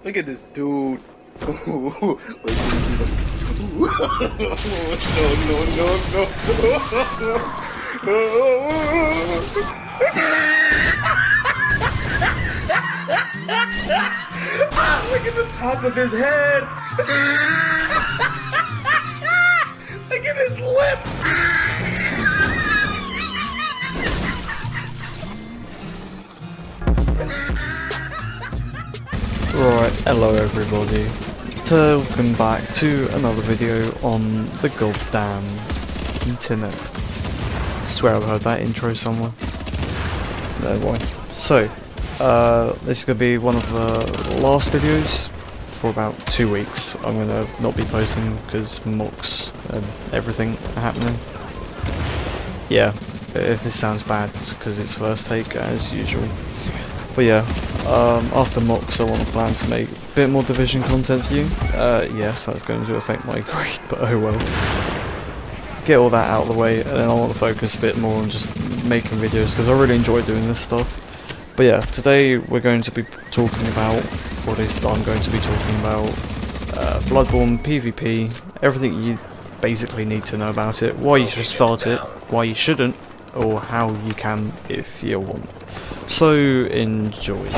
Look at this dude. Wait till you see the. Look at the top of his head. Look at his lips. Right, hello everybody. Welcome back to another video on the goddamn internet. I swear I've heard that intro somewhere. No why. So, this is going to be one of the last videos for about 2 weeks. I'm going to not be posting because mocks and everything are happening. Yeah, if this sounds bad, it's because it's first take as usual. But yeah, after mocks I want to plan to make a bit more Division content for you. Yes, that's going to affect my grade, but oh well. Get all that out of the way, and then I want to focus a bit more on just making videos, because I really enjoy doing this stuff. But yeah, today we're going to be talking about, or at least I'm going to be talking about, Bloodborne, PvP, everything you basically need to know about it, why you should start it, why you shouldn't, or how you can if you want. So, enjoy.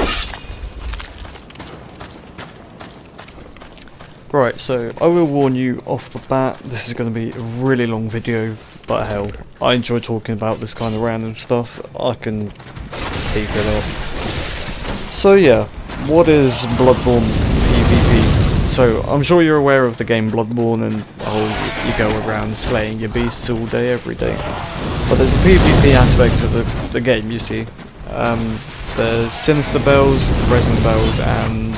Right, so I will warn you off the bat, this is going to be a really long video, but hell, I enjoy talking about this kind of random stuff, I can keep it up. So yeah, what is Bloodborne PvP? So, I'm sure you're aware of the game Bloodborne and you go around slaying your beasts all day, every day. But there's a PvP aspect to the game, you see. There's Sinister Bells, Resonant Bells, and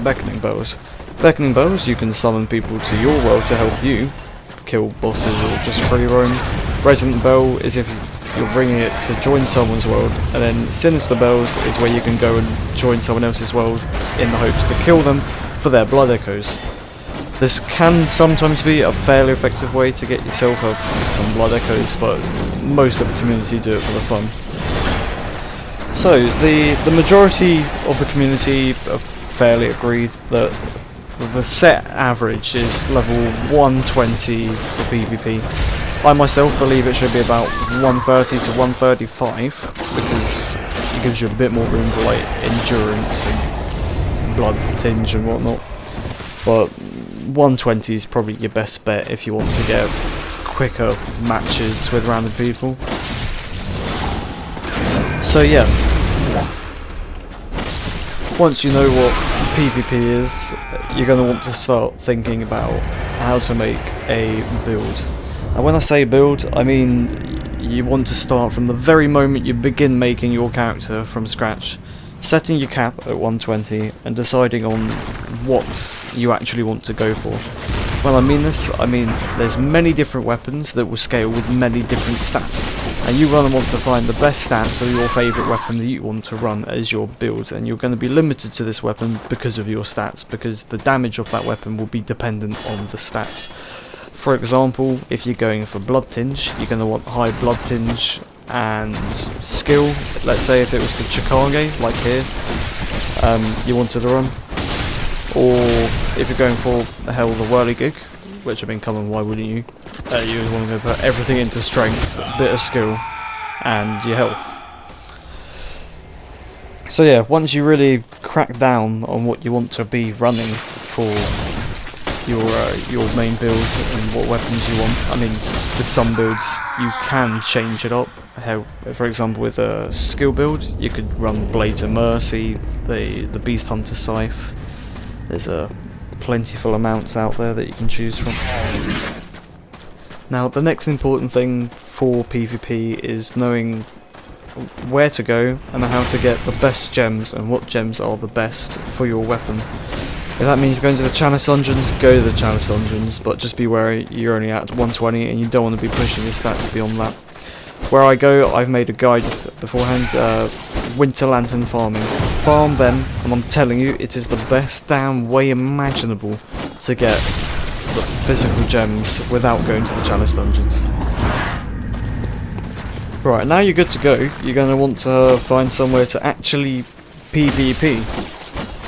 Beckoning Bells. Beckoning Bells, you can summon people to your world to help you kill bosses or just free roam. Resonant Bell is if you're bringing it to join someone's world, and then Sinister Bells is where you can go and join someone else's world in the hopes to kill them for their blood echoes. This can sometimes be a fairly effective way to get yourself some blood echoes, but most of the community do it for the fun. So, the majority of the community are fairly agreed that the set average is level 120 for PvP. I myself believe it should be about 130 to 135, because it gives you a bit more room for like endurance and blood tinge and whatnot. But 120 is probably your best bet if you want to get quicker matches with random people. So yeah, once you know what PvP is, you're going to want to start thinking about how to make a build. And when I say build, I mean you want to start from the very moment you begin making your character from scratch, setting your cap at 120 and deciding on what you actually want to go for. When I mean this, I mean there's many different weapons that will scale with many different stats, and you're going to want to find the best stats for your favourite weapon that you want to run as your build, and you're going to be limited to this weapon because of your stats, because the damage of that weapon will be dependent on the stats. For example, if you're going for blood tinge, you're going to want high blood tinge and skill. Let's say if it was the Chikage, like here, you wanted to run. Or if you're going for hell the whirligig, which I mean, come on, why wouldn't you? You would want to go put everything into strength, a bit of skill, and your health. So yeah, once you really crack down on what you want to be running for your main build and what weapons you want, I mean, with some builds you can change it up. For example, with a skill build, you could run Blades of Mercy, the Beast Hunter Scythe. There's plentiful amounts out there that you can choose from. Now, the next important thing for PvP is knowing where to go and how to get the best gems and what gems are the best for your weapon. If that means going to the chalice dungeons, go to the chalice dungeons, but just be wary you're only at 120 and you don't want to be pushing your stats beyond that. Where I go, I've made a guide beforehand, winter lantern farming. Farm them, and I'm telling you, it is the best damn way imaginable to get the physical gems without going to the chalice dungeons. Right, now you're good to go, you're going to want to find somewhere to actually PvP.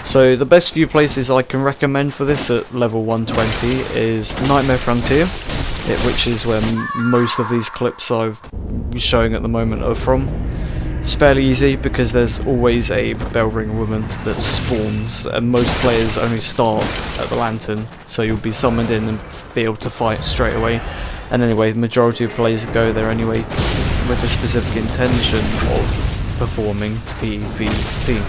So the best few places I can recommend for this at level 120 is Nightmare Frontier, which is where most of these clips I'm showing at the moment are from. It's fairly easy because there's always a bell ring woman that spawns, and most players only start at the lantern, so you'll be summoned in and be able to fight straight away. And anyway, the majority of players go there anyway with the specific intention of performing PvP.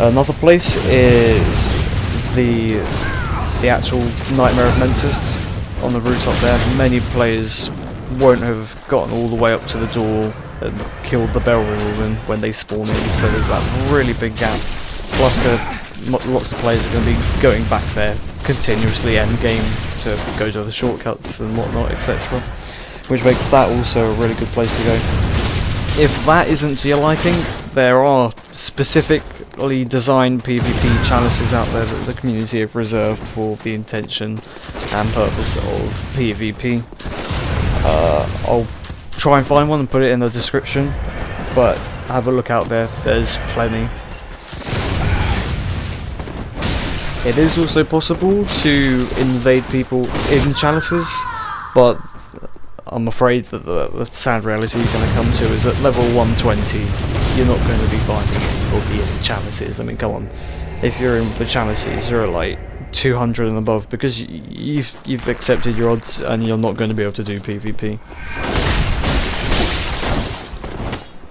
Another place is the actual Nightmare of Mentis on the route up there. Many players won't have gotten all the way up to the door and killed the bell ring woman when they spawn in, so there's that really big gap. Plus lots of players are going to be going back there continuously end game to go to the shortcuts and whatnot, etc. Which makes that also a really good place to go. If that isn't to your liking, there are specifically designed PvP chalices out there that the community have reserved for the intention and purpose of PvP. I'll try and find one and put it in the description, but have a look out there, there's plenty. It is also possible to invade people in chalices, but I'm afraid that the sad reality you're going to come to is at level 120 you're not going to be finding people in chalices. I mean, come on, if you're in the chalices you're at like 200 and above because you've accepted your odds and you're not going to be able to do PvP.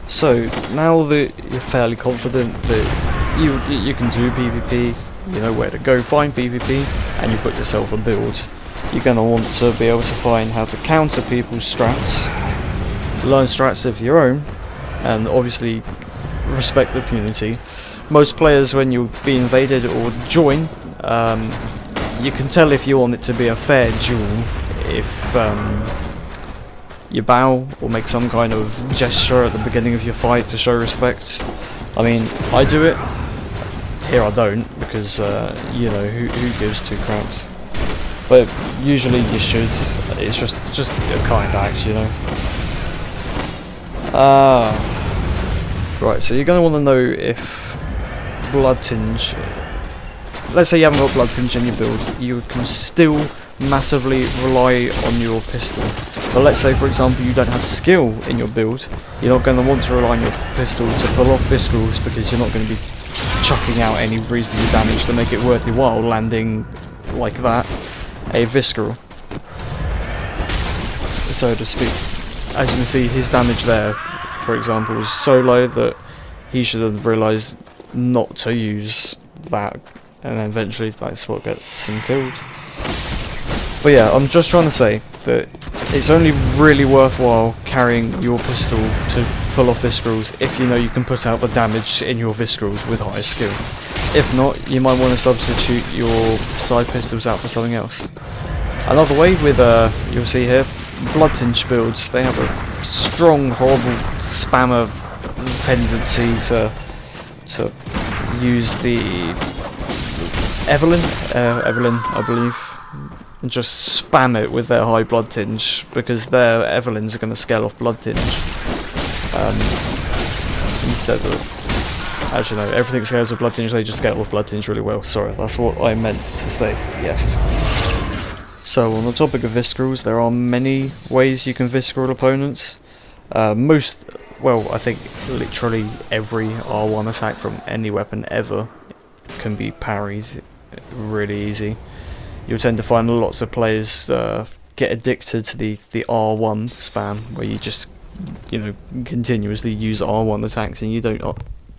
So now that you're fairly confident that you can do PvP, you know where to go find PvP, and you put yourself a build, you're going to want to be able to find how to counter people's strats, learn strats of your own, and obviously respect the community. Most players, when you be invaded or join, you can tell if you want it to be a fair duel if you bow or make some kind of gesture at the beginning of your fight to show respect. I mean, I do it. Here I don't, because you know, who gives two craps? But usually you should. It's just a kind act, you know. Right, so you're going to want to know if Blood Tinge. Let's say you haven't got Blood Tinge in your build, you can still massively rely on your pistol. But let's say, for example, you don't have skill in your build, you're not going to want to rely on your pistol to pull off viscerals because you're not going to be chucking out any reasonable damage to make it worth your while landing like that a visceral, so to speak. As you can see, his damage there, for example, is so low that he should have realised not to use that, and then eventually that's what gets him killed. But yeah, I'm just trying to say that it's only really worthwhile carrying your pistol to pull off viscerals if you know you can put out the damage in your viscerals with higher skill. If not, you might want to substitute your side pistols out for something else. Another way with, you'll see here, Blood Tinge builds, they have a strong, horrible spammer tendency to use the Evelyn, I believe, and just spam it with their high Blood Tinge, because their Evelyns are going to scale off Blood Tinge. Instead of, actually no, everything scales with Blood Tinge, they just scale off Blood Tinge really well. Sorry, that's what I meant to say, yes. So on the topic of viscerals, there are many ways you can visceral opponents. Well, I think literally every R1 attack from any weapon ever can be parried really easy. You'll tend to find lots of players get addicted to the R1 spam, where you just, you know, continuously use R1 attacks and you don't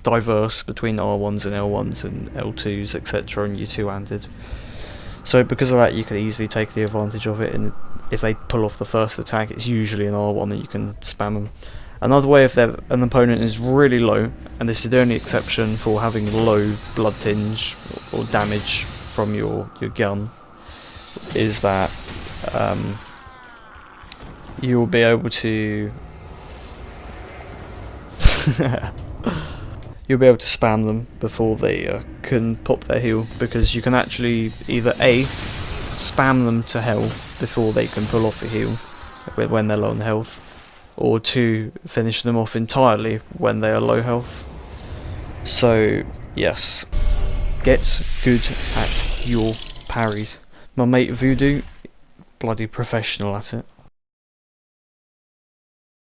diverse between R1s and L1s and L2s, etc., and you're two-handed. So because of that, you can easily take the advantage of it, and if they pull off the first attack, it's usually an R1 and you can spam them. Another way, if an opponent is really low, and this is the only exception for having low Blood Tinge or damage from your gun, is that you'll be able to you'll be able to spam them before they can pop their heal, because you can actually either A, spam them to hell before they can pull off the heal when they're low on health, or 2, finish them off entirely when they are low health. So Yes. Get good at your parries. My mate Voodoo, bloody professional at it.